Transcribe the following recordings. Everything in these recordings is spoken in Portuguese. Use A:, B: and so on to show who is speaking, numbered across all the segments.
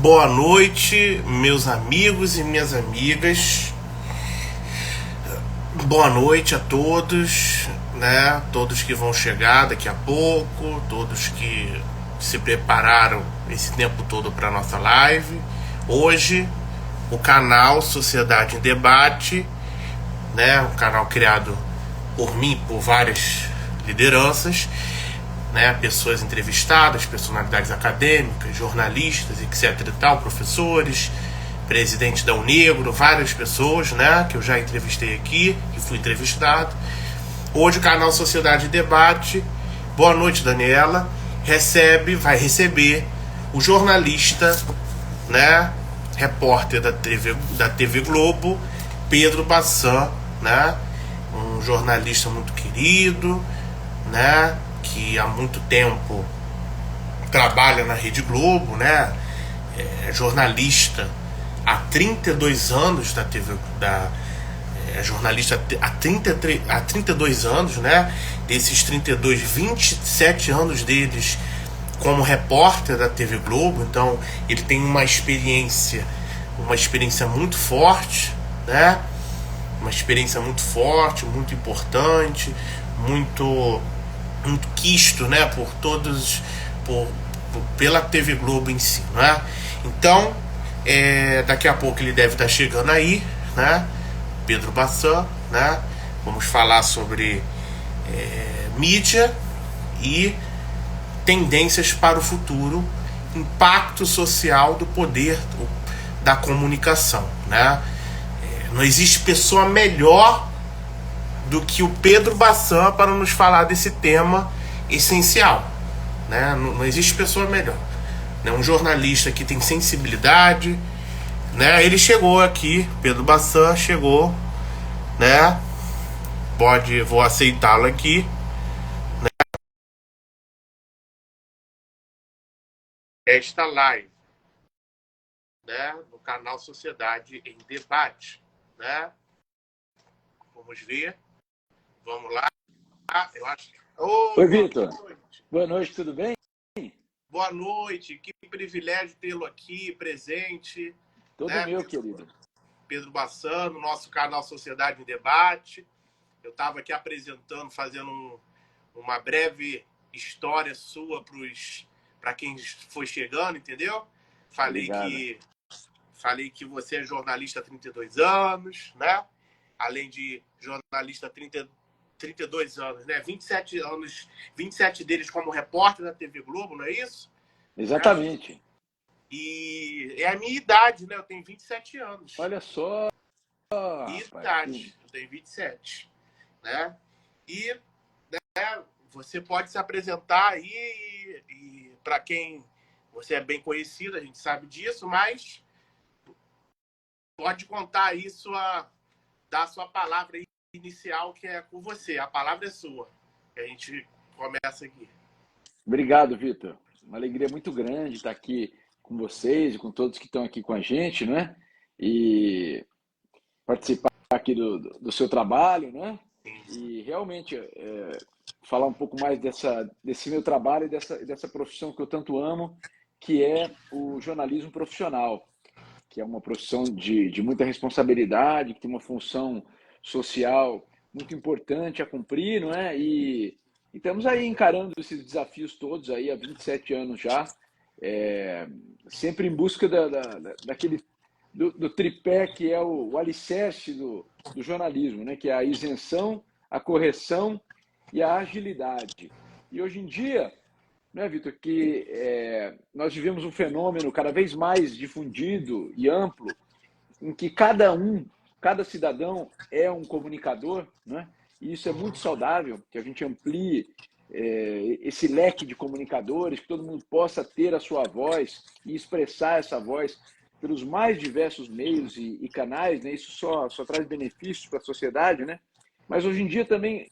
A: Boa noite, meus amigos e minhas amigas. Boa noite a todos, né? Todos que vão chegar daqui a pouco, todos que se prepararam esse tempo todo para nossa live. Hoje, o canal Sociedade em Debate, né? Um canal criado por mim, por várias lideranças, né, pessoas entrevistadas, personalidades acadêmicas, jornalistas, etc e tal, professores, presidente da Unegro, várias pessoas, né, que eu já entrevistei aqui, que fui entrevistado. Hoje o canal Sociedade e Debate, boa noite Daniela, vai receber o jornalista, né, repórter da TV Globo, Pedro Bassan, né, um jornalista muito querido, né, que há muito tempo trabalha na Rede Globo, né? É jornalista há 32 anos da TV, é jornalista há 32 anos, né? Desses 32, 27 anos deles como repórter da TV Globo, então ele tem uma experiência muito forte, né? Uma experiência muito forte, muito importante, muito quisto, né, por todos, pela TV Globo em si, né? Então, daqui a pouco ele deve estar chegando aí, né? Pedro Bassan, né? Vamos falar sobre mídia e tendências para o futuro, impacto social do poder da comunicação, né? Não existe pessoa melhor do que o Pedro Bassan para nos falar desse tema essencial, né? Não existe pessoa melhor, né? Um jornalista que tem sensibilidade, né? Ele chegou aqui, Pedro Bassan chegou, né? Vou aceitá-lo aqui, né? Esta live, né? No canal Sociedade em Debate, né? Vamos ver. Vamos lá. Eu acho.
B: Oi, Vitor. Boa noite, tudo bem?
A: Boa noite. Que privilégio tê-lo aqui presente.
B: Todo
A: né?
B: meu, querido.
A: Pedro Bassan, no nosso canal Sociedade em Debate. Eu estava aqui apresentando, fazendo uma breve história sua para quem foi chegando, entendeu? Falei que você é jornalista há 32 anos, né? Além de jornalista há 32 anos, né? 27 anos, 27 deles como repórter da TV Globo, não é isso?
B: Exatamente.
A: E é a minha idade, né? Eu tenho 27 anos.
B: Olha só.
A: Idade, eu tenho 27, né? E né, você pode se apresentar aí e para quem você é bem conhecido, a gente sabe disso, mas pode contar aí dar a sua palavra aí inicial, que é com você. A palavra é sua. A gente começa aqui.
B: Obrigado, Vitor. Uma alegria muito grande estar aqui com vocês e com todos que estão aqui com a gente, né? E participar aqui do seu trabalho, né? E realmente falar um pouco mais desse meu trabalho e dessa profissão que eu tanto amo, que é o jornalismo profissional, que é uma profissão de muita responsabilidade, que tem uma função social muito importante a cumprir, não é? E estamos aí encarando esses desafios todos aí há 27 anos já, sempre em busca do tripé que é o alicerce do jornalismo, né? Que é a isenção, a correção e a agilidade. E hoje em dia, né, Vitor, que nós vivemos um fenômeno cada vez mais difundido e amplo, em que cada cidadão é um comunicador, né? E isso é muito saudável, que a gente amplie esse leque de comunicadores, que todo mundo possa ter a sua voz e expressar essa voz pelos mais diversos meios e canais, né? Isso só traz benefícios para a sociedade, né? Mas hoje em dia também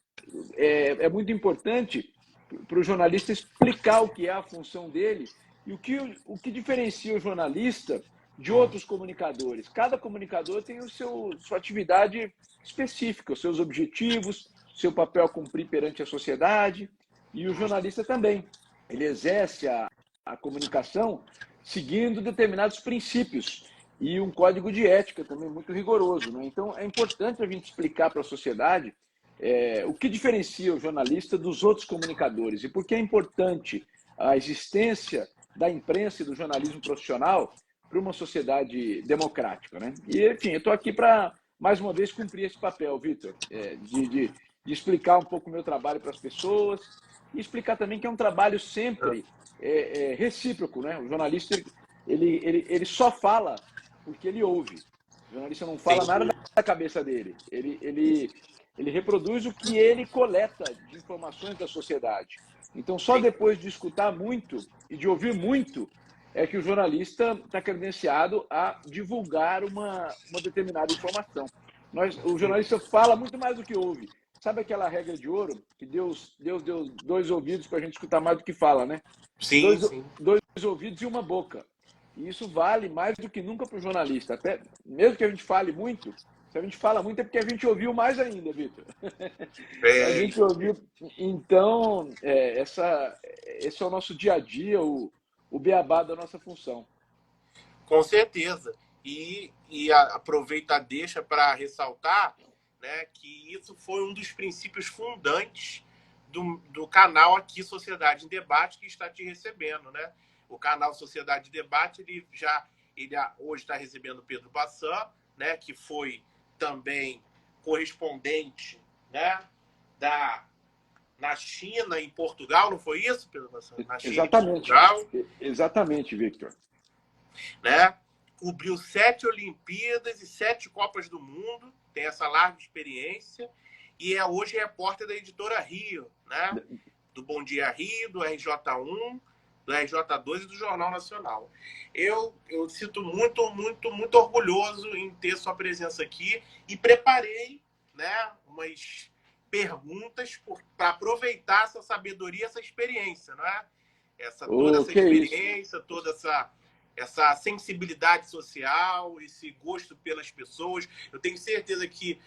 B: é muito importante para o jornalista explicar o que é a função dele e o que diferencia o jornalista de outros comunicadores. Cada comunicador tem sua atividade específica, os seus objetivos, seu papel a cumprir perante a sociedade, e o jornalista também. Ele exerce a comunicação seguindo determinados princípios e um código de ética também muito rigoroso, né? Então, é importante a gente explicar para a sociedade o que diferencia o jornalista dos outros comunicadores e por que é importante a existência da imprensa e do jornalismo profissional para uma sociedade democrática, né? E, enfim, eu estou aqui para, mais uma vez, cumprir esse papel, Vitor, de explicar um pouco o meu trabalho para as pessoas e explicar também que é um trabalho sempre recíproco, né? O jornalista, ele só fala porque ele ouve. O jornalista não fala nada da cabeça dele. Ele reproduz o que ele coleta de informações da sociedade. Então, só depois de escutar muito e de ouvir muito é que o jornalista está credenciado a divulgar uma determinada informação. O jornalista fala muito mais do que ouve. Sabe aquela regra de ouro que Deus deu 2 ouvidos para a gente escutar mais do que fala, né?
A: Sim,
B: dois ouvidos e uma boca. E isso vale mais do que nunca para o jornalista. Até mesmo que a gente fale muito, se a gente fala muito é porque a gente ouviu mais ainda, Vitor. A gente ouviu. Então, esse é o nosso dia a dia, o beabá da nossa função.
A: Com certeza. E aproveita, deixa para ressaltar, né, que isso foi um dos princípios fundantes do canal aqui, Sociedade em Debate, que está te recebendo, né? O canal Sociedade em Debate, ele hoje está recebendo Pedro Bassan, né, que foi também correspondente, né, na China e em Portugal, não foi isso, Pedro Bassan? Na China e Portugal.
B: Exatamente, Victor.
A: Né? Cobriu 7 Olimpíadas e 7 Copas do Mundo, tem essa larga experiência e hoje é repórter da Editora Rio, né? Do Bom Dia Rio, do RJ1, do RJ2 e do Jornal Nacional. Eu sinto muito, muito, muito orgulhoso em ter sua presença aqui e preparei, né, umas perguntas para aproveitar essa sabedoria, essa experiência, não é? Toda essa experiência, toda essa sensibilidade social, esse gosto pelas pessoas. Eu tenho certeza que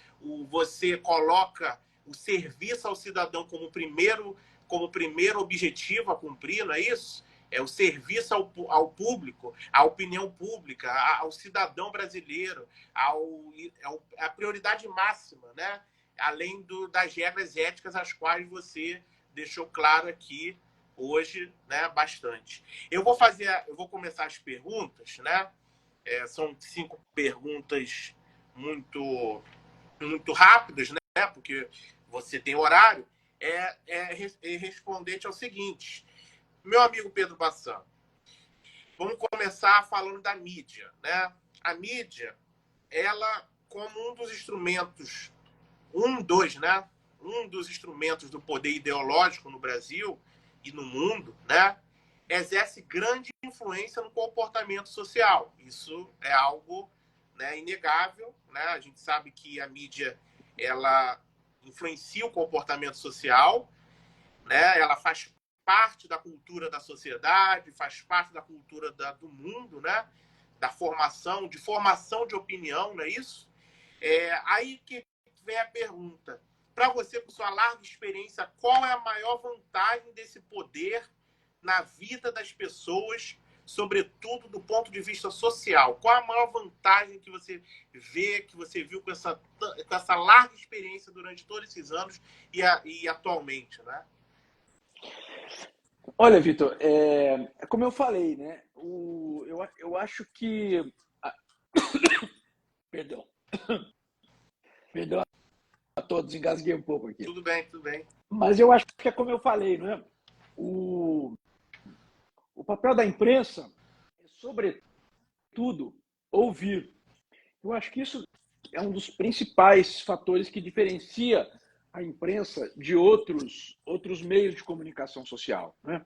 A: você coloca o serviço ao cidadão como primeiro objetivo a cumprir, não é isso? É o serviço ao público, à opinião pública, ao cidadão brasileiro, a prioridade máxima, né? Além das regras éticas às quais você deixou claro aqui hoje, né, bastante. Eu vou começar as perguntas, né? São 5 perguntas muito, muito rápidas, né? Porque você tem horário. Respondente ao seguinte, meu amigo Pedro Bassan, vamos começar falando da mídia, né? A mídia, ela, como um dos instrumentos, um dos instrumentos do poder ideológico no Brasil e no mundo, né, exerce grande influência no comportamento social. Isso é algo, né, inegável, né? A gente sabe que a mídia, ela influencia o comportamento social, né? Ela faz parte da cultura da sociedade, faz parte da cultura do mundo, né? Formação de opinião, não é isso? Aí que vem a pergunta. Para você, com sua larga experiência, qual é a maior vantagem desse poder na vida das pessoas, sobretudo do ponto de vista social? Qual a maior vantagem que você viu com essa larga experiência durante todos esses anos e atualmente, né?
B: Olha, Vitor, como eu falei, né? Eu acho que... Perdão. Perdão a todos, engasguei um pouco aqui.
A: Tudo bem, tudo bem.
B: Mas eu acho que é como eu falei, não é? O papel da imprensa é, sobretudo, ouvir. Eu acho que isso é um dos principais fatores que diferencia a imprensa de outros meios de comunicação social, né?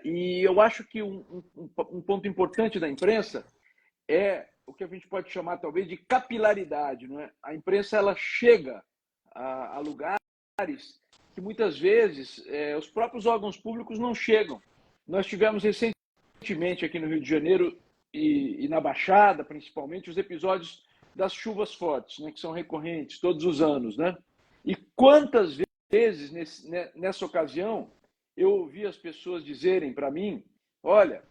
B: E eu acho que um ponto importante da imprensa é o que a gente pode chamar talvez de capilaridade, não é? A imprensa, ela chega a lugares que muitas vezes os próprios órgãos públicos não chegam. Nós tivemos recentemente aqui no Rio de Janeiro e na Baixada, principalmente, os episódios das chuvas fortes, né, que são recorrentes todos os anos, né? E quantas vezes nessa ocasião eu ouvi as pessoas dizerem para mim: olha,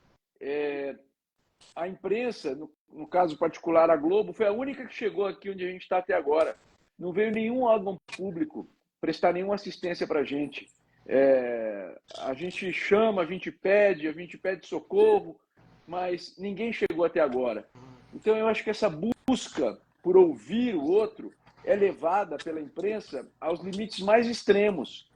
B: A imprensa, no caso particular a Globo, foi a única que chegou aqui onde a gente está até agora. Não veio nenhum órgão público prestar nenhuma assistência para a gente. A gente chama, a gente pede socorro, mas ninguém chegou até agora. Então eu acho que essa busca por ouvir o outro é levada pela imprensa aos limites mais extremos.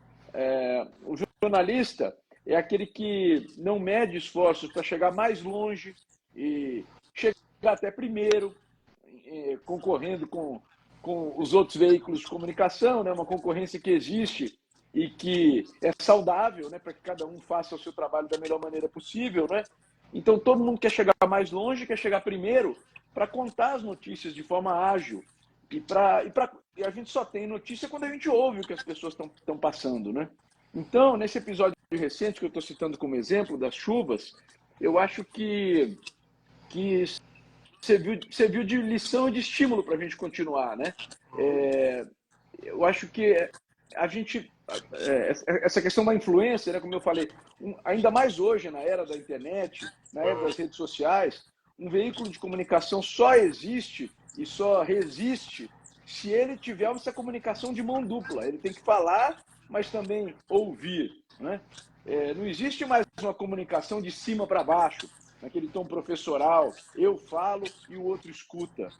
B: O jornalista é aquele que não mede esforços para chegar mais longe e chegar até primeiro, concorrendo com os outros veículos de comunicação, né? Uma concorrência que existe e que é saudável, né? Para que cada um faça o seu trabalho da melhor maneira possível, né? Então todo mundo quer chegar mais longe, quer chegar primeiro para contar as notícias de forma ágil. E a gente só tem notícia quando a gente ouve o que as pessoas estão passando, né? Então, nesse episódio recente que eu estou citando como exemplo, das chuvas, eu acho que serviu de lição e de estímulo para a gente continuar, né? Eu acho que a gente... essa questão da influência, né, como eu falei, ainda mais hoje, na era da internet, na era das redes sociais, um veículo de comunicação só existe e só resiste se ele tiver essa comunicação de mão dupla. Ele tem que falar, mas também ouvir, né? Não existe mais uma comunicação de cima para baixo, naquele tom professoral, eu falo e o outro escuta.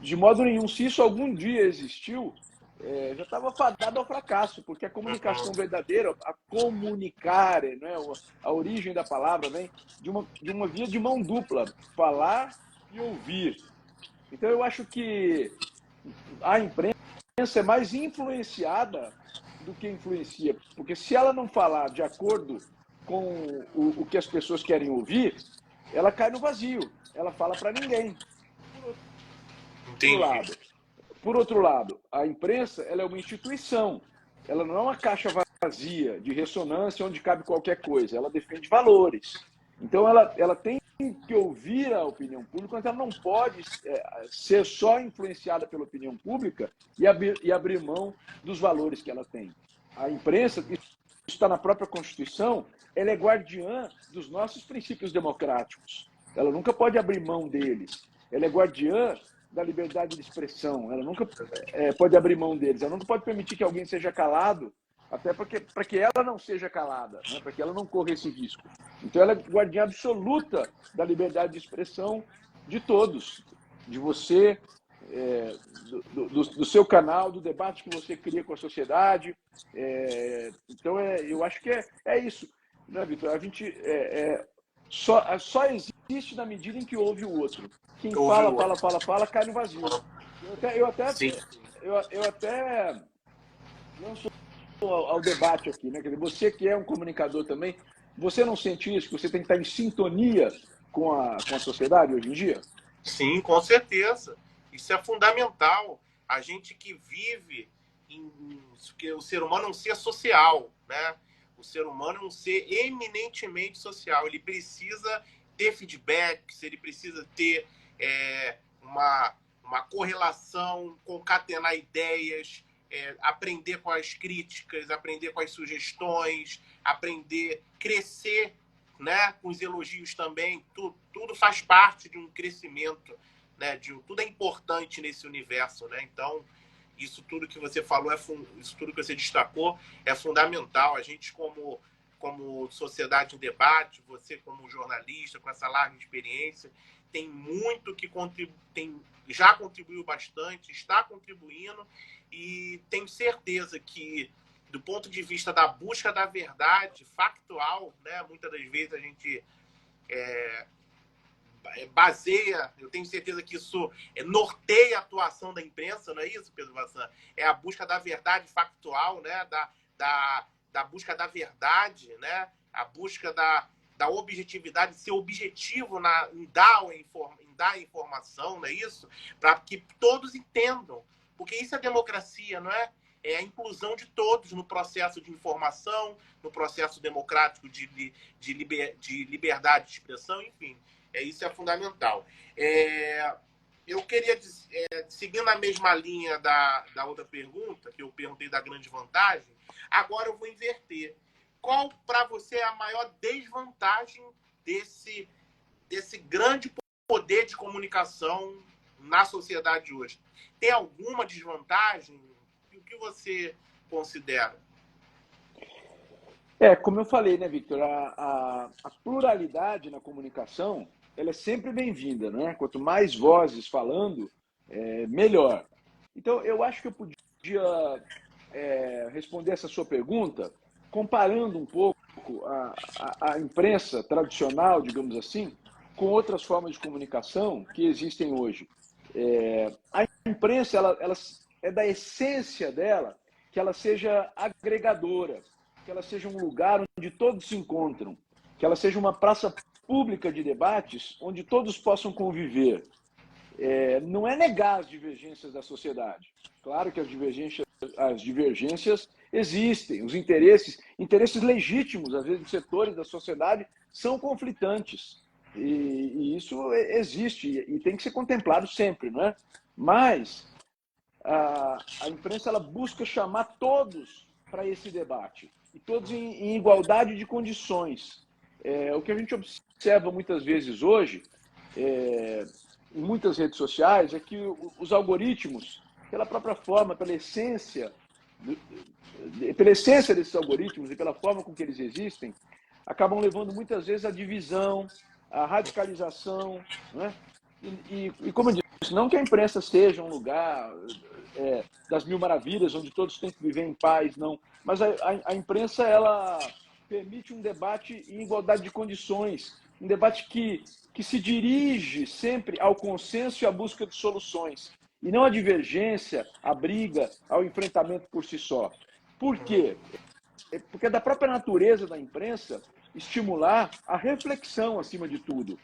B: De modo nenhum. Se isso algum dia existiu, já estava fadado ao fracasso, porque a comunicação verdadeira, a comunicar, né, a origem da palavra vem de uma via de mão dupla, falar e ouvir. Então eu acho que a imprensa é mais influenciada do que influencia, porque se ela não falar de acordo com o que as pessoas querem ouvir, ela cai no vazio, ela fala para ninguém. Por outro lado, a imprensa ela é uma instituição, ela não é uma caixa vazia de ressonância onde cabe qualquer coisa, ela defende valores. Então ela tem que ouvir a opinião pública, mas ela não pode ser só influenciada pela opinião pública e abrir mão dos valores que ela tem. A imprensa, isso está na própria Constituição, ela é guardiã dos nossos princípios democráticos. Ela nunca pode abrir mão deles. Ela é guardiã da liberdade de expressão. Ela nunca pode abrir mão deles. Ela nunca pode permitir que alguém seja calado, até para que ela não seja calada, né? Para que ela não corra esse risco. Então, ela é guardiã absoluta da liberdade de expressão de todos, de você, do seu canal, do debate que você cria com a sociedade. Então, eu acho que é isso, né, Vitor? A gente só existe na medida em que ouve o outro. Quem fala, cai no vazio. Eu até lanço ao debate aqui, né? Quer dizer, você que é um comunicador também, você não sente isso, que você tem que estar em sintonia com a sociedade hoje em dia?
A: Sim, com certeza. Isso é fundamental. A gente que vive que o ser humano é um ser social, né? O ser humano é um ser eminentemente social. Ele precisa ter feedbacks, ele precisa ter uma correlação, concatenar ideias, aprender com as críticas, aprender com as sugestões, aprender, crescer, né, com os elogios também. Tudo faz parte de um crescimento, né, tudo é importante nesse universo, né? Então, isso tudo que você falou, isso tudo que você destacou é fundamental. A gente, como sociedade em debate, você como jornalista, com essa larga experiência, tem muito que já contribuiu bastante, está contribuindo, e tenho certeza que, do ponto de vista da busca da verdade factual, né, muitas das vezes a gente baseia, eu tenho certeza que isso norteia a atuação da imprensa, não é isso, Pedro Vassan? É a busca da verdade factual, né, da busca da verdade, né, a busca da objetividade, de ser objetivo em dar informação, não é isso? Para que todos entendam. Porque isso é democracia, não é? É a inclusão de todos no processo de informação, no processo democrático de liberdade de expressão, enfim. Isso é fundamental. Eu queria, seguindo a mesma linha da outra pergunta, que eu perguntei da grande vantagem, agora eu vou inverter. Qual, para você, é a maior desvantagem esse grande poder de comunicação na sociedade de hoje? Tem alguma desvantagem? E o que você considera?
B: Como eu falei, né, Victor, a pluralidade na comunicação, ela é sempre bem-vinda, né? Quanto mais vozes falando, melhor. Então, eu acho que eu podia responder essa sua pergunta comparando um pouco a imprensa tradicional, digamos assim, com outras formas de comunicação que existem hoje. A imprensa, ela é da essência dela que ela seja agregadora, que ela seja um lugar onde todos se encontram, que ela seja uma praça pública de debates onde todos possam conviver. Não é negar as divergências da sociedade. Claro que as divergências existem, os interesses legítimos, às vezes, dos setores da sociedade são conflitantes. E isso existe e tem que ser contemplado sempre, não é? Mas a imprensa ela busca chamar todos para esse debate, e todos em igualdade de condições. O que a gente observa muitas vezes hoje, em muitas redes sociais, é que os algoritmos, pela própria forma, pela essência desses algoritmos e pela forma com que eles existem, acabam levando muitas vezes à divisão, à radicalização, né? E como eu disse, não que a imprensa seja um lugar das mil maravilhas, onde todos têm que viver em paz, não. Mas a imprensa, ela permite um debate em igualdade de condições, um debate que se dirige sempre ao consenso e à busca de soluções, e não à divergência, à briga, ao enfrentamento por si só. Por quê? Porque é da própria natureza da imprensa estimular a reflexão acima de tudo.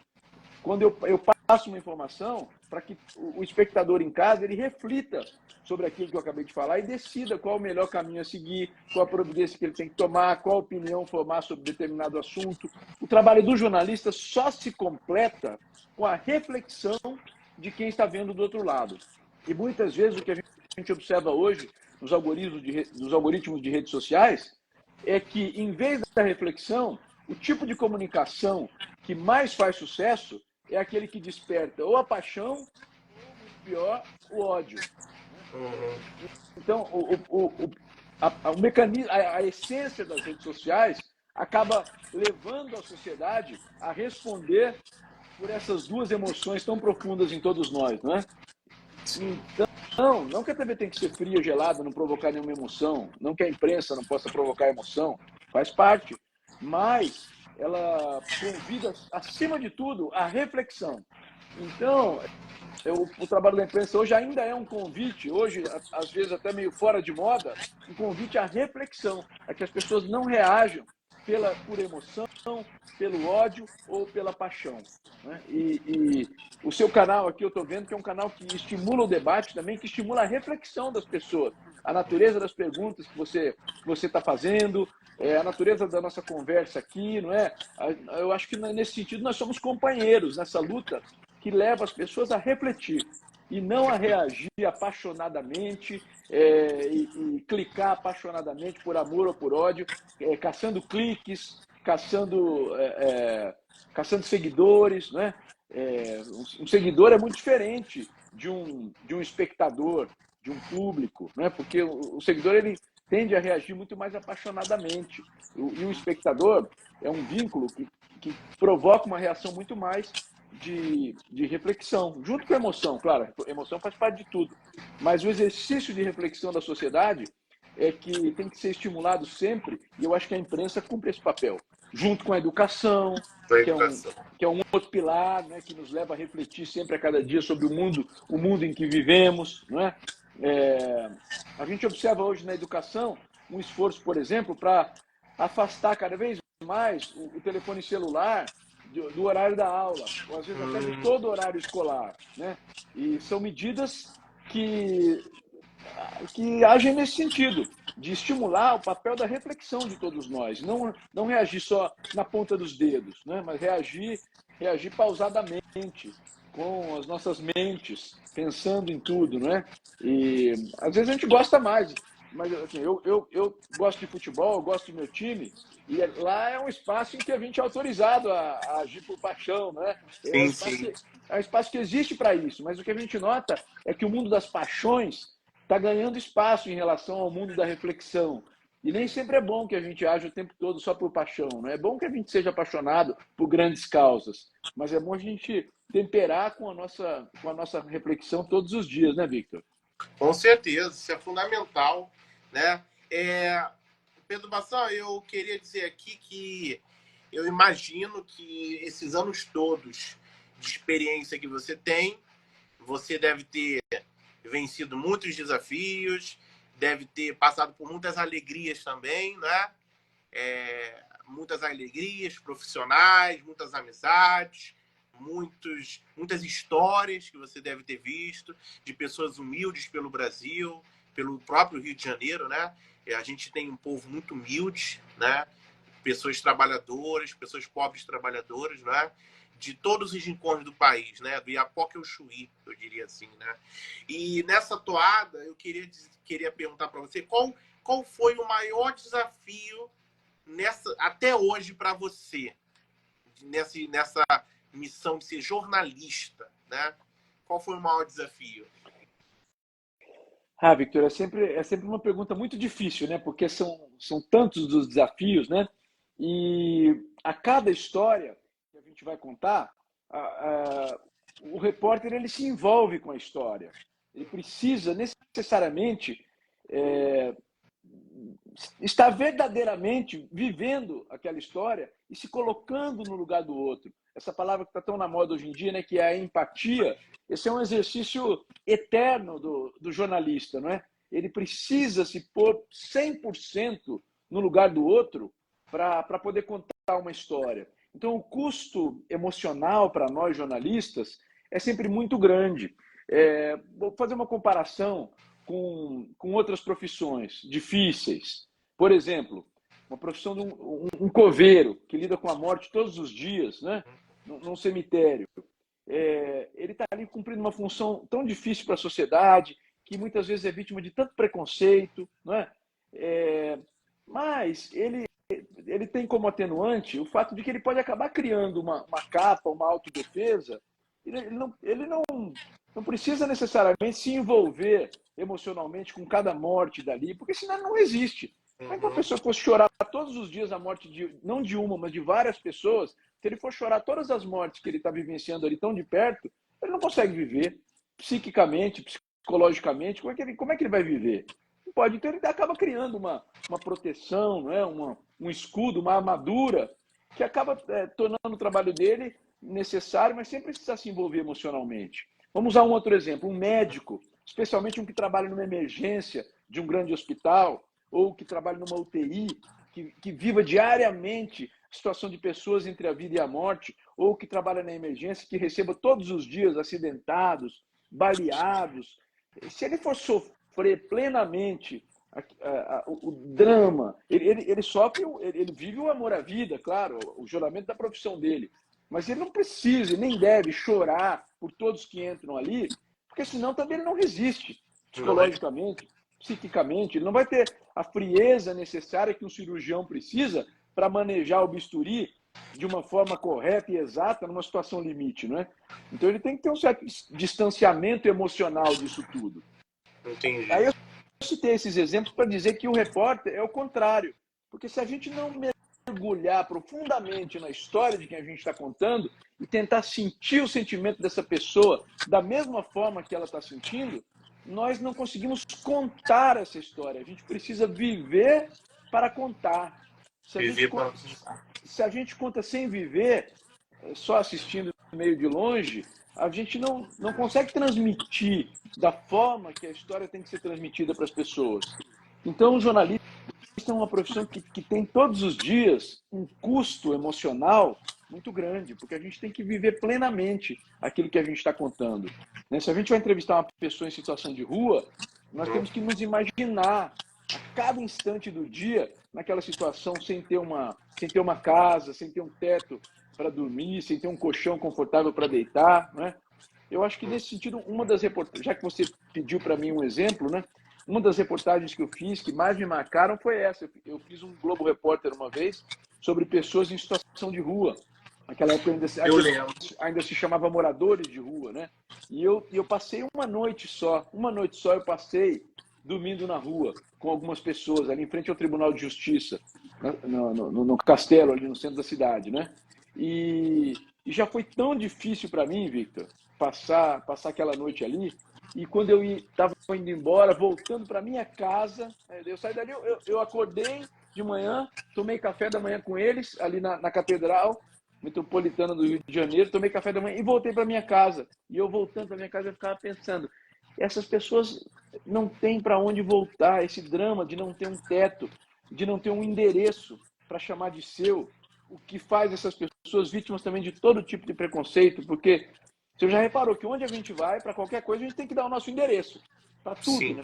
B: Quando eu passo uma informação para que o espectador em casa ele reflita sobre aquilo que eu acabei de falar e decida qual o melhor caminho a seguir, qual a providência que ele tem que tomar, qual a opinião formar sobre determinado assunto. O trabalho do jornalista só se completa com a reflexão de quem está vendo do outro lado. E muitas vezes o que a gente observa hoje nos algoritmos de redes sociais é que, em vez da reflexão, o tipo de comunicação que mais faz sucesso é aquele que desperta ou a paixão, ou, pior, o ódio. Então, o mecanismo, a essência das redes sociais acaba levando a sociedade a responder por essas duas emoções tão profundas em todos nós, não é? Então, não que a TV tem que ser fria ou gelada, não provocar nenhuma emoção, não que a imprensa não possa provocar emoção, faz parte, mas ela convida, acima de tudo, a reflexão. Então, o trabalho da imprensa hoje ainda é um convite, hoje, às vezes até meio fora de moda, um convite à reflexão, a que as pessoas não reajam por emoção, pelo ódio ou pela paixão. Né? E o seu canal aqui, eu estou vendo que é um canal que estimula o debate também, que estimula a reflexão das pessoas, a natureza das perguntas que você está fazendo, a natureza da nossa conversa aqui, não é? Eu acho que nesse sentido nós somos companheiros nessa luta que leva as pessoas a refletir e não a reagir apaixonadamente e clicar apaixonadamente por amor ou por ódio, caçando cliques, caçando seguidores, né? Um seguidor é muito diferente de um espectador, de um público, né? Porque o seguidor ele tende a reagir muito mais apaixonadamente. E o espectador é um vínculo que provoca uma reação muito mais de reflexão, junto com a emoção, claro, a emoção faz parte de tudo, mas o exercício de reflexão da sociedade é que tem que ser estimulado sempre, e eu acho que a imprensa cumpre esse papel, junto com a educação, que é um outro pilar, né, que nos leva a refletir sempre a cada dia sobre o mundo em que vivemos, não é? A gente observa hoje na educação um esforço, por exemplo, para afastar cada vez mais o telefone celular do horário da aula, ou às vezes até de todo o horário escolar, né? E são medidas que agem nesse sentido, de estimular o papel da reflexão de todos nós, não reagir só na ponta dos dedos, né? Mas reagir pausadamente, com as nossas mentes, pensando em tudo, né? E às vezes a gente gosta mais mas assim, eu gosto de futebol, eu gosto do meu time, e lá é um espaço em que a gente é autorizado a agir por paixão, né?
A: Sim, sim.
B: É um espaço que existe para isso, mas o que a gente nota é que o mundo das paixões está ganhando espaço em relação ao mundo da reflexão. E nem sempre é bom que a gente age o tempo todo só por paixão. Não é bom que a gente seja apaixonado por grandes causas, mas é bom a gente temperar com a nossa reflexão todos os dias, né, Victor?
A: Com certeza, isso é fundamental, né? Pedro Bassal, eu queria dizer aqui que eu imagino que esses anos todos de experiência que você tem, você deve ter vencido muitos desafios, deve ter passado por muitas alegrias também, né? Muitas alegrias profissionais, muitas amizades, muitas histórias que você deve ter visto de pessoas humildes pelo Brasil, pelo próprio Rio de Janeiro, né? A gente tem um povo muito humilde, né? Pessoas trabalhadoras, pessoas pobres trabalhadoras, né? De todos os rincones do país, né? Do Iapoque ao Chuí, eu diria assim, né? E nessa toada, eu queria perguntar para você qual foi o maior desafio até hoje para você, nessa missão de ser jornalista, né? Qual foi o maior desafio?
B: Ah, Victor, é sempre uma pergunta muito difícil, né? Porque são tantos os desafios, né? E a cada história que a gente vai contar, o repórter ele se envolve com a história. Ele precisa necessariamente é, estar verdadeiramente vivendo aquela história e se colocando no lugar do outro. Essa palavra que está tão na moda hoje em dia, né, que é a empatia, esse é um exercício eterno do jornalista, não é? Ele precisa se pôr 100% no lugar do outro para poder contar uma história. Então, o custo emocional para nós jornalistas é sempre muito grande. Vou fazer uma comparação com outras profissões difíceis. Por exemplo, uma profissão de um coveiro que lida com a morte todos os dias, né? Num cemitério. Ele está ali cumprindo uma função tão difícil para a sociedade, que muitas vezes é vítima de tanto preconceito, não é? Mas ele tem como atenuante o fato de que ele pode acabar criando uma capa, uma autodefesa. Ele não precisa necessariamente se envolver emocionalmente com cada morte dali, porque senão ele não existe. Como é que uma pessoa fosse chorar todos os dias a morte não de uma, mas de várias pessoas, se ele for chorar todas as mortes que ele está vivenciando ali tão de perto, ele não consegue viver psiquicamente, psicologicamente. Como é que ele vai viver? Não pode. Então ele acaba criando uma proteção, não é? Um escudo, uma armadura, que acaba tornando o trabalho dele necessário, mas sem precisar se envolver emocionalmente. Vamos usar um outro exemplo. Um médico, especialmente um que trabalha numa emergência de um grande hospital, ou que trabalha numa UTI, que viva diariamente a situação de pessoas entre a vida e a morte, ou que trabalha na emergência, que receba todos os dias acidentados, baleados. Se ele for sofrer plenamente o drama, ele sofre, ele vive o amor à vida, claro, o juramento da profissão dele, mas ele não precisa, nem deve chorar por todos que entram ali, porque senão também ele não resiste psicologicamente, psiquicamente, ele não vai ter a frieza necessária que um cirurgião precisa para manejar o bisturi de uma forma correta e exata numa situação limite, não é? Então ele tem que ter um certo distanciamento emocional disso tudo.
A: Entendi.
B: Aí eu citei esses exemplos para dizer que o repórter é o contrário, porque se a gente não mergulhar profundamente na história de quem a gente está contando e tentar sentir o sentimento dessa pessoa da mesma forma que ela está sentindo, nós não conseguimos contar essa história. A gente precisa viver para contar. Se a gente conta sem viver, só assistindo meio de longe, a gente não consegue transmitir da forma que a história tem que ser transmitida para as pessoas. Então, o jornalista é uma profissão que tem todos os dias um custo emocional muito grande, porque a gente tem que viver plenamente aquilo que a gente está contando. Se a gente vai entrevistar uma pessoa em situação de rua, nós temos que nos imaginar a cada instante do dia naquela situação sem ter uma casa, sem ter um teto para dormir, sem ter um colchão confortável para deitar, né? Eu acho que nesse sentido, uma das reportagens, já que você pediu para mim um exemplo, né? uma das reportagens que eu fiz, que mais me marcaram, foi essa. Eu fiz um Globo Repórter uma vez sobre pessoas em situação de rua. Naquela época
A: Eu lembro.
B: ainda se chamava moradores de rua, né? E eu passei uma noite só eu passei dormindo na rua com algumas pessoas ali em frente ao Tribunal de Justiça, no castelo ali no centro da cidade, né? E já foi tão difícil para mim, Victor, passar aquela noite ali. E quando eu estava indo embora, voltando para minha casa, eu saí dali, eu acordei de manhã, tomei café da manhã com eles ali na Catedral Metropolitana do Rio de Janeiro, tomei café da manhã e voltei para minha casa. E eu voltando para minha casa, eu ficava pensando, essas pessoas não têm para onde voltar, esse drama de não ter um teto, de não ter um endereço para chamar de seu, o que faz essas pessoas vítimas também de todo tipo de preconceito, porque você já reparou que onde a gente vai, para qualquer coisa, a gente tem que dar o nosso endereço. Para tudo,
A: Sim.
B: né?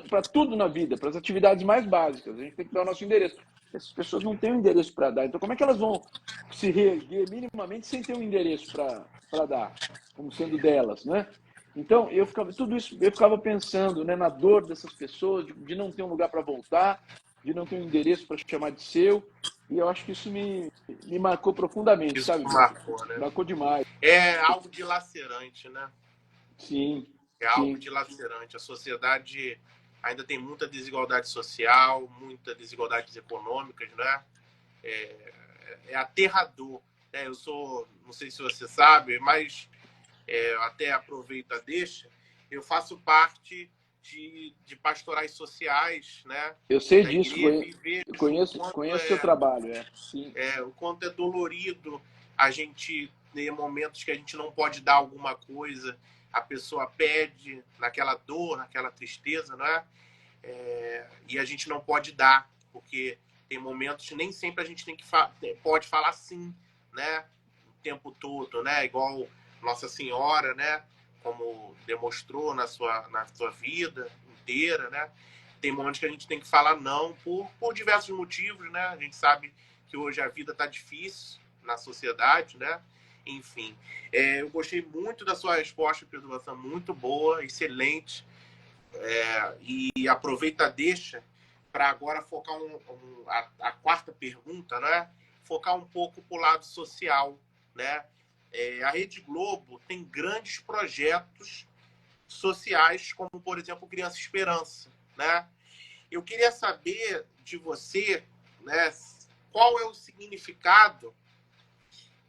B: Para tudo na vida, para as atividades mais básicas, a gente tem que dar o nosso endereço. Essas pessoas não têm um endereço para dar. Então, como é que elas vão se reerguer minimamente sem ter um endereço para dar, como sendo delas, né? Então, tudo isso, eu ficava pensando, né, na dor dessas pessoas, de não ter um lugar para voltar, de não ter um endereço para chamar de seu. E eu acho que isso me marcou profundamente,
A: Isso
B: sabe, Vitor?
A: marcou, né?
B: Marcou demais.
A: É algo dilacerante, né?
B: Sim,
A: É algo
B: sim.
A: dilacerante. A sociedade ainda tem muita desigualdade social, muitas desigualdades econômicas, né? É aterrador. Eu sou, não sei se você sabe, mas até aproveito a deixa, eu faço parte de pastorais sociais, né?
B: Eu sei
A: Da
B: disso,
A: igreja e vejo
B: conheço seu trabalho, sim.
A: o quanto é dolorido a gente ter momentos que a gente não pode dar alguma coisa, a pessoa pede naquela dor, naquela tristeza, né? E a gente não pode dar, porque tem momentos que nem sempre a gente pode falar sim, né? O tempo todo, né? Igual Nossa Senhora, né? Como demonstrou na sua vida inteira, né? Tem momentos que a gente tem que falar não por diversos motivos, né? A gente sabe que hoje a vida está difícil na sociedade, né? Enfim, eu gostei muito da sua resposta, Pedro, muito boa, excelente. E aproveita, deixa para agora focar a quarta pergunta, né? Focar um pouco para o lado social, né? A Rede Globo tem grandes projetos sociais, como, por exemplo, Criança Esperança, né? Eu queria saber de você, né, qual é o significado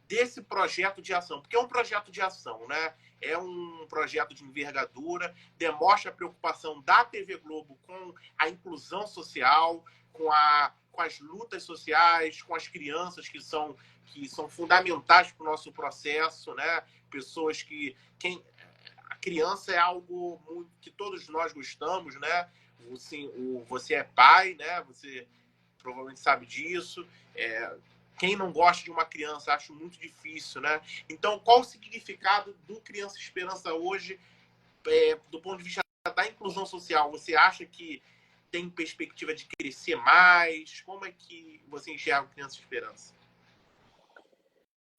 A: desse projeto de ação, porque é um projeto de ação, né? É um projeto de envergadura, demonstra a preocupação da TV Globo com a inclusão social, com as lutas sociais, com as crianças que são fundamentais para o nosso processo, né? Pessoas a criança é algo muito, que todos nós gostamos, né? Você é pai, né? Você provavelmente sabe disso. Quem não gosta de uma criança, acho muito difícil, né? Então, qual o significado do Criança Esperança hoje, do ponto de vista da inclusão social? Você acha que tem perspectiva de crescer mais? Como é que você enxerga o Criança Esperança?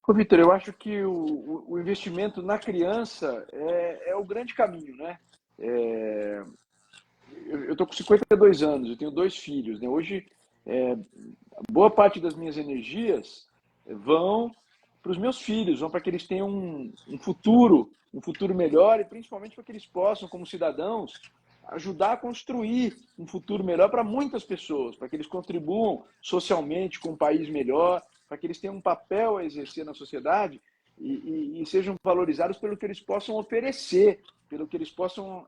B: Ô, Vitor, eu acho que o investimento na criança é o grande caminho, né? Eu estou com 52 anos, eu tenho 2 filhos, né? Hoje, boa parte das minhas energias vão para os meus filhos, vão para que eles tenham um futuro melhor e principalmente para que eles possam, como cidadãos, ajudar a construir um futuro melhor para muitas pessoas, para que eles contribuam socialmente com um país melhor, para que eles tenham um papel a exercer na sociedade e sejam valorizados pelo que eles possam oferecer, pelo que eles possam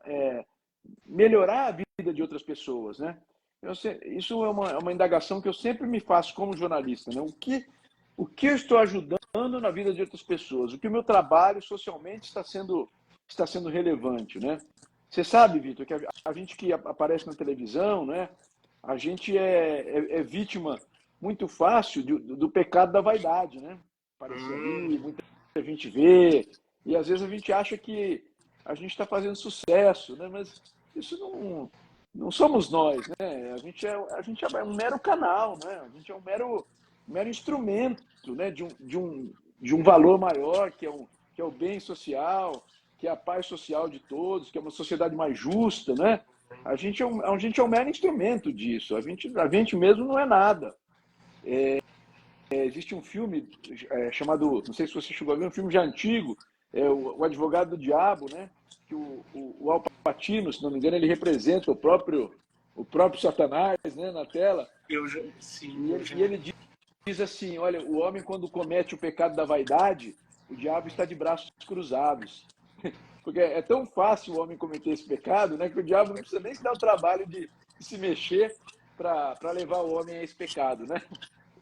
B: melhorar a vida de outras pessoas, né? Isso é uma indagação que eu sempre me faço como jornalista, né? O que eu estou ajudando na vida de outras pessoas? O que o meu trabalho socialmente está sendo relevante, né? Você sabe, Vitor, que a gente que aparece na televisão, né? A gente é vítima muito fácil do pecado da vaidade, né? Aparecer ali, muita gente vê, e às vezes a gente acha que a gente está fazendo sucesso, né? Mas isso não somos nós, né? A gente é um mero canal, né? A gente é um mero instrumento, né? De um valor maior, que é o bem social, que é a paz social de todos, que é uma sociedade mais justa, né? A gente é um mero instrumento disso. A gente mesmo não é nada. Existe um filme chamado, não sei se você chegou a ver, um filme já antigo, o Advogado do Diabo, né? Que o Al Pacino, se não me engano, ele representa o próprio Satanás, né, na tela.
A: Sim,
B: E ele diz assim: olha, o homem, quando comete o pecado da vaidade, o diabo está de braços cruzados. Porque é tão fácil o homem cometer esse pecado, né, que o diabo não precisa nem se dar o trabalho de se mexer para levar o homem a esse pecado, né?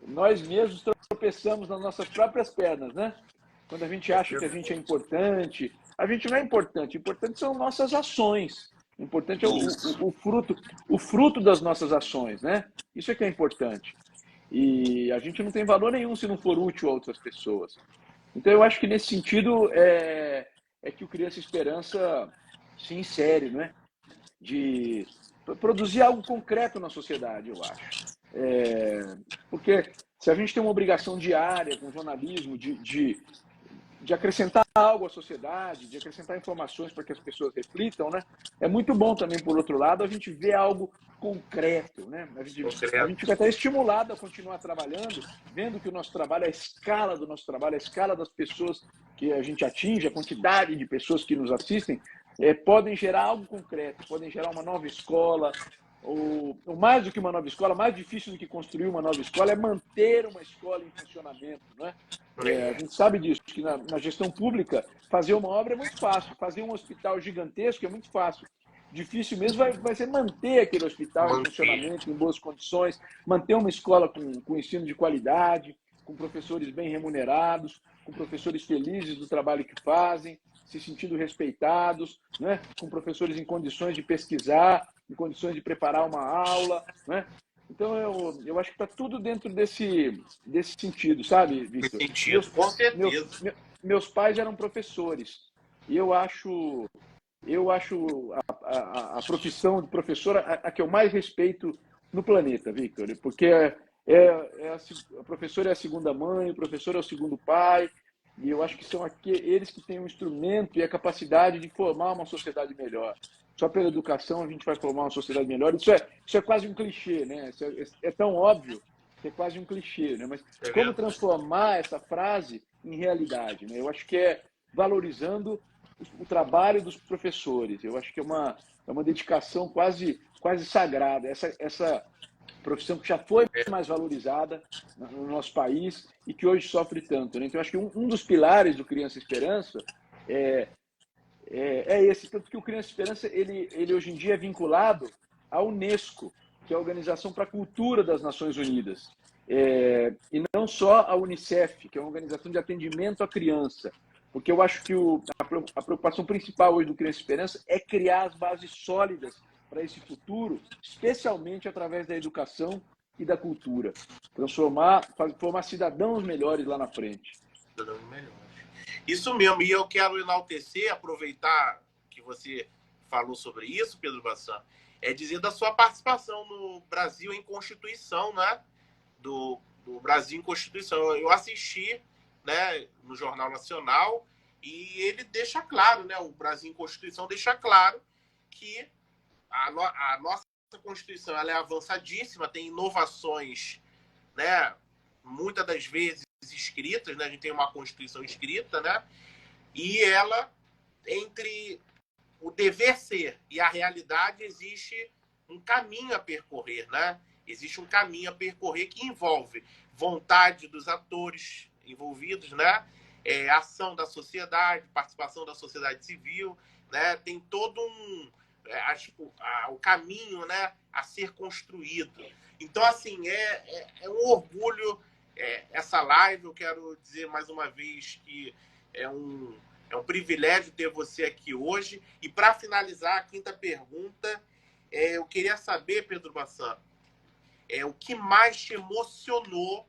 B: Nós mesmos tropeçamos nas nossas próprias pernas, né? Quando a gente
A: é
B: acha que a
A: verdade.
B: gente é importante, a gente não é importante. Importante são nossas ações. O importante é
A: Isso.
B: o fruto das nossas ações, né? Isso é que é importante. E a gente não tem valor nenhum se não for útil a outras pessoas. Então, eu acho que nesse sentido é que o Criança Esperança se insere, né? De produzir algo concreto na sociedade, eu acho. Porque se a gente tem uma obrigação diária com o jornalismo de acrescentar algo à sociedade, de acrescentar informações para que as pessoas reflitam, né? É muito bom também, por outro lado, a gente ver algo concreto, né? A gente fica até estimulado a continuar trabalhando, vendo que o nosso trabalho, a escala do nosso trabalho, a escala das pessoas que a gente atinge, a quantidade de pessoas que nos assistem, podem gerar algo concreto, podem gerar uma nova escola, ou mais do que uma nova escola, mais difícil do que construir uma nova escola é manter uma escola em funcionamento, né? A
A: É,
B: gente sabe disso, que na gestão pública fazer uma obra é muito fácil, fazer um hospital gigantesco é muito fácil. Difícil mesmo vai ser manter aquele hospital em
A: manter.
B: funcionamento, em boas condições, manter uma escola com ensino de qualidade, com professores bem remunerados, com professores felizes do trabalho que fazem, se sentindo respeitados, né? Com professores em condições de pesquisar, em condições de preparar uma aula, né? Então, eu acho que está tudo dentro desse sentido, sabe,
A: Nesse
B: Victor?
A: sentido,
B: Meus,
A: com
B: meus,
A: certeza.
B: meus pais eram professores e eu acho a profissão de professor a que eu mais respeito no planeta, Victor, porque a professora é a segunda mãe, o professor é o segundo pai, e eu acho que são eles que têm o instrumento e a capacidade de formar uma sociedade melhor. Só pela educação a gente vai formar uma sociedade melhor. Isso é quase um clichê, né? É tão óbvio que é quase um clichê, né? Mas
A: É
B: como
A: verdade.
B: transformar essa frase em realidade, né? Eu acho que é valorizando o trabalho dos professores. Eu acho que é uma dedicação quase sagrada. Essa profissão que já foi mais valorizada no nosso país e que hoje sofre tanto, né? Então, eu acho que um dos pilares do Criança Esperança é, esse, tanto que o Criança Esperança, ele hoje em dia é vinculado à Unesco, que é a Organização para a Cultura das Nações Unidas, e não só à Unicef, que é uma organização de atendimento à criança, porque eu acho que a preocupação principal hoje do Criança Esperança é criar as bases sólidas para esse futuro, especialmente através da educação e da cultura, formar cidadãos melhores lá na frente.
A: Cidadãos melhores. Isso mesmo, e eu quero enaltecer, aproveitar que você falou sobre isso, Pedro Bassan, é dizer da sua participação no Brasil em Constituição, né? Do Brasil em Constituição. Eu assisti, né, no Jornal Nacional e ele deixa claro, né? O Brasil em Constituição deixa claro que a nossa Constituição ela é avançadíssima, tem inovações, né? Muitas das vezes escritas, né? A gente tem uma Constituição escrita, né? E ela, entre o dever ser e a realidade, existe um caminho a percorrer, né? Existe um caminho a percorrer que envolve vontade dos atores envolvidos, né? Ação da sociedade, participação da sociedade civil, né? Tem todo o caminho, né, a ser construído. Então, assim, é um orgulho essa live. Eu quero dizer mais uma vez que é um privilégio ter você aqui hoje. E para finalizar, a quinta pergunta, eu queria saber, Pedro Bassan, o que mais te emocionou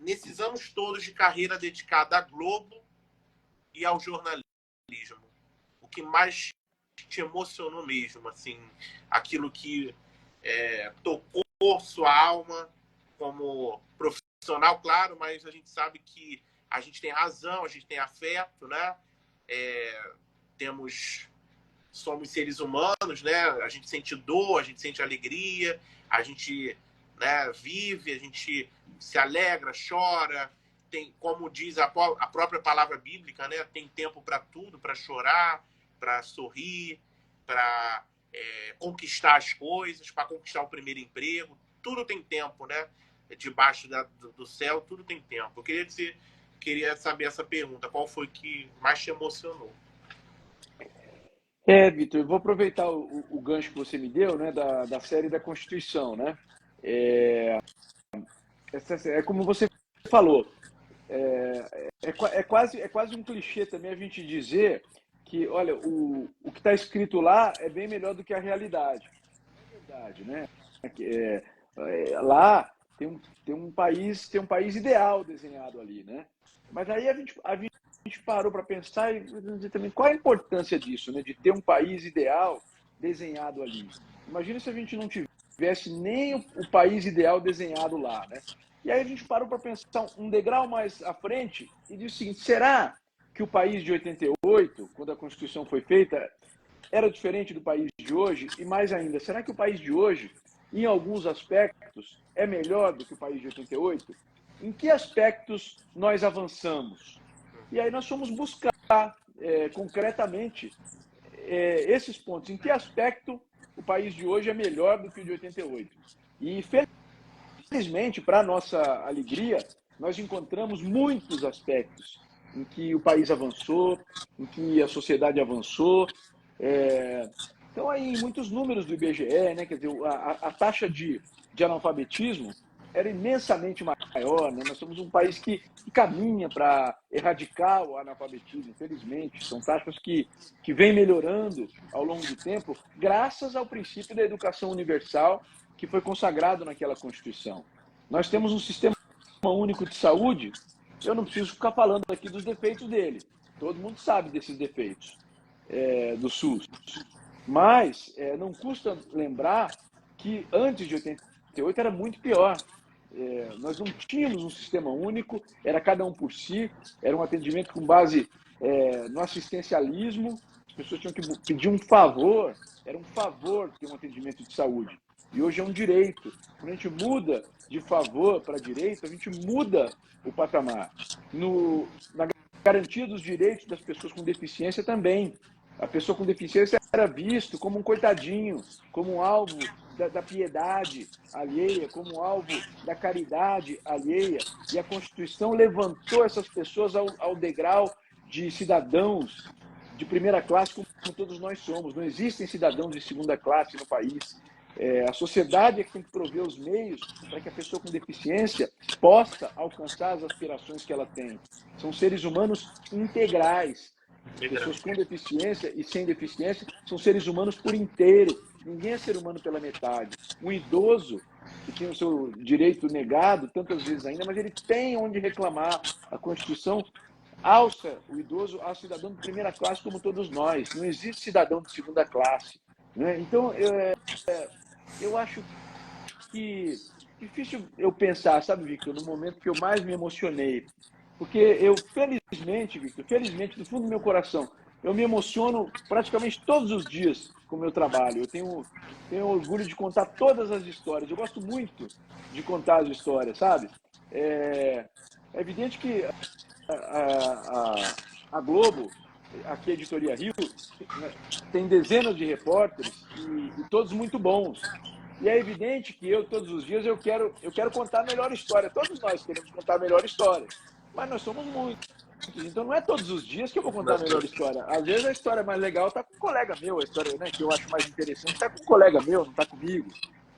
A: nesses anos todos de carreira dedicada à Globo e ao jornalismo? O que mais te emocionou mesmo, assim, aquilo que tocou sua alma como profissional, claro, mas a gente sabe que a gente tem razão, a gente tem afeto, né? Temos somos seres humanos, né? A gente sente dor, a gente sente alegria, a gente, né, vive, a gente se alegra, chora. Tem, como diz a própria palavra bíblica, né? Tem tempo para tudo, para chorar, para sorrir, para conquistar as coisas, para conquistar o primeiro emprego. Tudo tem tempo, né? Debaixo do céu, tudo tem tempo. Eu queria saber essa pergunta. Qual foi que mais te emocionou?
B: Vitor, eu vou aproveitar o gancho que você me deu, né, da série da Constituição, né? É, é como você falou, é quase um clichê também a gente dizer que, olha, o que está escrito lá é bem melhor do que a realidade. É verdade, né? Lá tem um país ideal desenhado ali, né? Mas aí a gente parou para pensar e dizer também qual a importância disso, né? De ter um país ideal desenhado ali. Imagina se a gente não tivesse nem o país ideal desenhado lá, né? E aí a gente parou para pensar um degrau mais à frente e disse o seguinte: será que o país de 88, quando a Constituição foi feita, era diferente do país de hoje? E mais ainda, será que o país de hoje, em alguns aspectos, é melhor do que o país de 88? Em que aspectos nós avançamos? E aí nós fomos buscar concretamente esses pontos. Em que aspecto o país de hoje é melhor do que o de 88? E felizmente, para nossa alegria, nós encontramos muitos aspectos em que o país avançou, em que a sociedade avançou. Então, aí, muitos números do IBGE, né? Quer dizer, a taxa de analfabetismo era imensamente maior, né? Nós somos um país que caminha para erradicar o analfabetismo, infelizmente. São taxas que vêm melhorando ao longo do tempo, graças ao princípio da educação universal que foi consagrado naquela Constituição. Nós temos um sistema único de saúde, eu não preciso ficar falando aqui dos defeitos dele. Todo mundo sabe desses defeitos do SUS. Mas não custa lembrar que antes de 88 era muito pior. Nós não tínhamos um sistema único, era cada um por si, era um atendimento com base no assistencialismo, as pessoas tinham que pedir um favor, era um favor ter um atendimento de saúde. E hoje é um direito. Quando a gente muda de favor para direito, a gente muda o patamar. Na garantia dos direitos das pessoas com deficiência também. A pessoa com deficiência era visto como um coitadinho, como um alvo da piedade alheia, como um alvo da caridade alheia. E a Constituição levantou essas pessoas ao degrau de cidadãos de primeira classe, como todos nós somos. Não existem cidadãos de segunda classe no país. A sociedade é que tem que prover os meios para que a pessoa com deficiência possa alcançar as aspirações que ela tem. São seres humanos integrais. As pessoas com deficiência e sem deficiência são seres humanos por inteiro. Ninguém é ser humano pela metade. Um idoso que tem o seu direito negado tantas vezes ainda, mas ele tem onde reclamar. A Constituição alça o idoso a cidadão de primeira classe como todos nós. Não existe cidadão de segunda classe, né? Então, eu acho que difícil eu pensar, sabe, Victor, no momento que eu mais me emocionei. Porque eu, felizmente, Victor, felizmente, do fundo do meu coração, eu me emociono praticamente todos os dias com o meu trabalho. Eu tenho orgulho de contar todas as histórias. Eu gosto muito de contar as histórias, sabe? É evidente que a Globo, aqui a Editoria Rio, tem dezenas de repórteres e todos muito bons. E é evidente que eu, todos os dias, eu quero contar a melhor história. Todos nós queremos contar a melhor história. Mas nós somos muitos. Então não é todos os dias que eu vou contar a melhor história. Às vezes a história mais legal está com um colega meu, a história, né, que eu acho mais interessante está com um colega meu, não está comigo.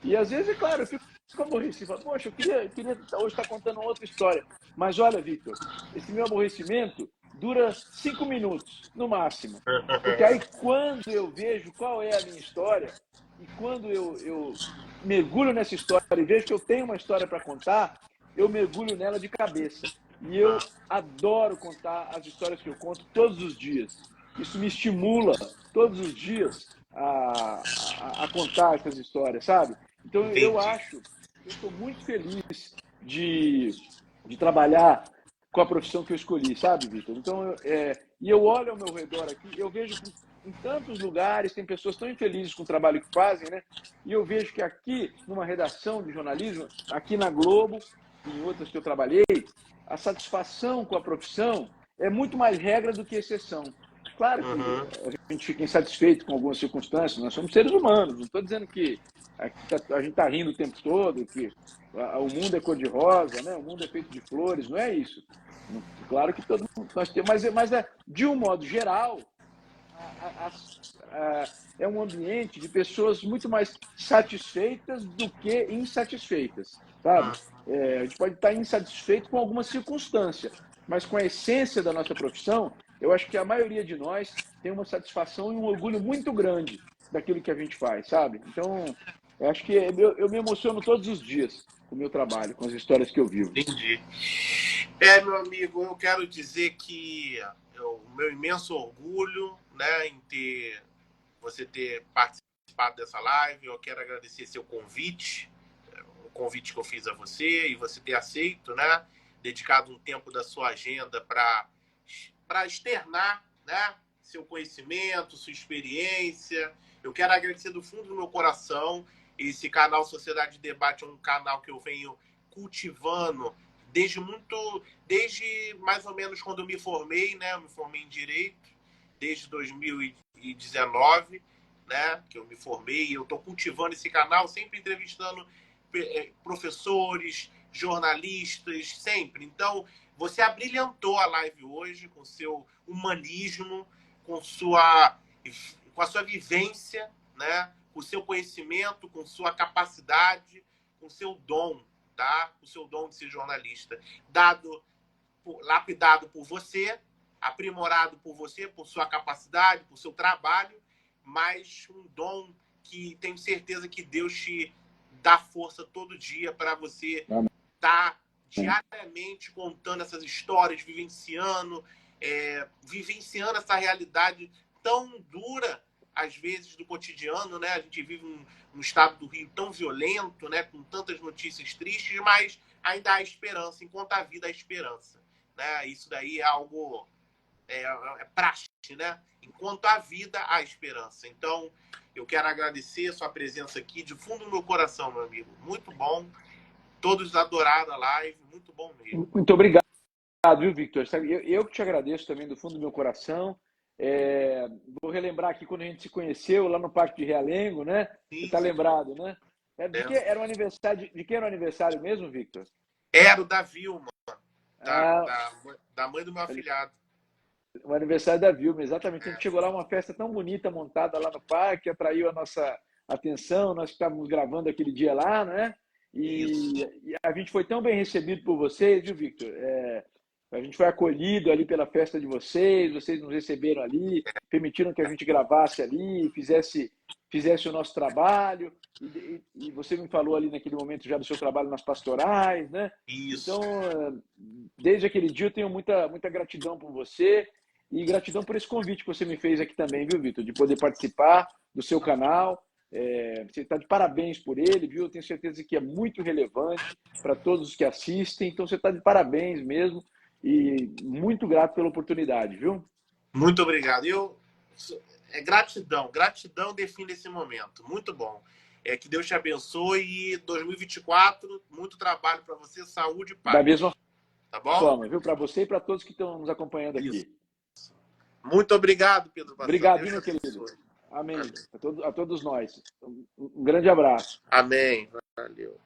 B: E às vezes, é claro, eu fico aborrecido. Poxa, eu queria hoje estar contando outra história. Mas olha, Victor, esse meu aborrecimento dura 5 minutos, no máximo. Porque aí quando eu vejo qual é a minha história, e quando eu mergulho nessa história e vejo que eu tenho uma história para contar, eu mergulho nela de cabeça. E eu adoro contar as histórias que eu conto todos os dias. Isso me estimula todos os dias a contar essas histórias, sabe? Então, eu estou muito feliz de trabalhar com a profissão que eu escolhi, sabe, Vitor? Então, e eu olho ao meu redor aqui, eu vejo que em tantos lugares tem pessoas tão infelizes com o trabalho que fazem, né? E eu vejo que aqui, numa redação de jornalismo, aqui na Globo, e em outras que eu trabalhei, a satisfação com a profissão é muito mais regra do que exceção. Claro que
A: Uhum.
B: a gente fica insatisfeito com algumas circunstâncias, nós somos seres humanos, não estou dizendo que a gente está rindo o tempo todo, que o mundo é cor-de-rosa, né? O mundo é feito de flores, não é isso. Claro que todo mundo nós temos, mas de um modo geral, é um ambiente de pessoas muito mais satisfeitas do que insatisfeitas, sabe? A gente pode estar insatisfeito com alguma circunstância, mas com a essência da nossa profissão, eu acho que a maioria de nós tem uma satisfação e um orgulho muito grande daquilo que a gente faz, sabe? Então, eu acho que eu me emociono todos os dias com o meu trabalho, com as histórias que eu vivo.
A: Entendi. Meu amigo, eu quero dizer que o meu imenso orgulho, né, em você ter participado dessa live. Eu quero agradecer seu convite, o convite que eu fiz a você e você ter aceito, né, dedicado um tempo da sua agenda para externar, né, seu conhecimento, sua experiência. Eu quero agradecer do fundo do meu coração. Esse canal Sociedade de Debate é um canal que eu venho cultivando desde mais ou menos quando eu me formei, né? Eu me formei em Direito, desde 2019, né? Que eu me formei. Eu estou cultivando esse canal, sempre entrevistando professores, jornalistas, sempre. Então, você abrilhantou a live hoje com seu humanismo, com a sua vivência, né? Com o seu conhecimento, com sua capacidade, com o seu dom, tá? O seu dom de ser jornalista. Lapidado por você, aprimorado por você, por sua capacidade, por seu trabalho, mas um dom que tenho certeza que Deus te dá força todo dia para você estar diariamente contando essas histórias, vivenciando essa realidade tão dura, às vezes, do cotidiano, né? A gente vive um estado do Rio tão violento, né? Com tantas notícias tristes, mas ainda há esperança. Enquanto há vida, há esperança, né? Isso daí é algo prático, né? Enquanto há vida, há esperança. Então, eu quero agradecer a sua presença aqui de fundo do meu coração, meu amigo. Muito bom. Todos adoraram a live. Muito bom mesmo.
B: Muito obrigado, viu, Victor? Eu que te agradeço também do fundo do meu coração. Vou relembrar aqui quando a gente se conheceu lá no Parque de Realengo, né?
A: Sim,
B: você está lembrado, né? Era o aniversário de quem era o aniversário mesmo, Victor?
A: Era o da Vilma, da mãe do meu afilhado.
B: O aniversário da Vilma, exatamente. A gente chegou lá, uma festa tão bonita montada lá no parque, atraiu a nossa atenção, nós estávamos gravando aquele dia lá, né? E a gente foi tão bem recebido por vocês, viu, Victor? A gente foi acolhido ali pela festa de vocês nos receberam ali, permitiram que a gente gravasse ali, fizesse o nosso trabalho, e você me falou ali naquele momento já do seu trabalho nas pastorais, né?
A: Isso.
B: Então, desde aquele dia eu tenho muita, muita gratidão por você e gratidão por esse convite que você me fez aqui também, viu, Vitor? De poder participar do seu canal. Você está de parabéns por ele, viu? Eu tenho certeza que é muito relevante para todos os que assistem, então você está de parabéns mesmo. E muito grato pela oportunidade, viu?
A: Muito obrigado. Gratidão define esse momento. Muito bom. Que Deus te abençoe e 2024, muito trabalho para você, saúde e paz.
B: Da mesma
A: bom?
B: forma, viu? Para você e para todos que estão nos acompanhando aqui.
A: Muito obrigado, Pedro.
B: Obrigado, meu querido. Amém. A todos nós. Um grande abraço.
A: Amém. Valeu.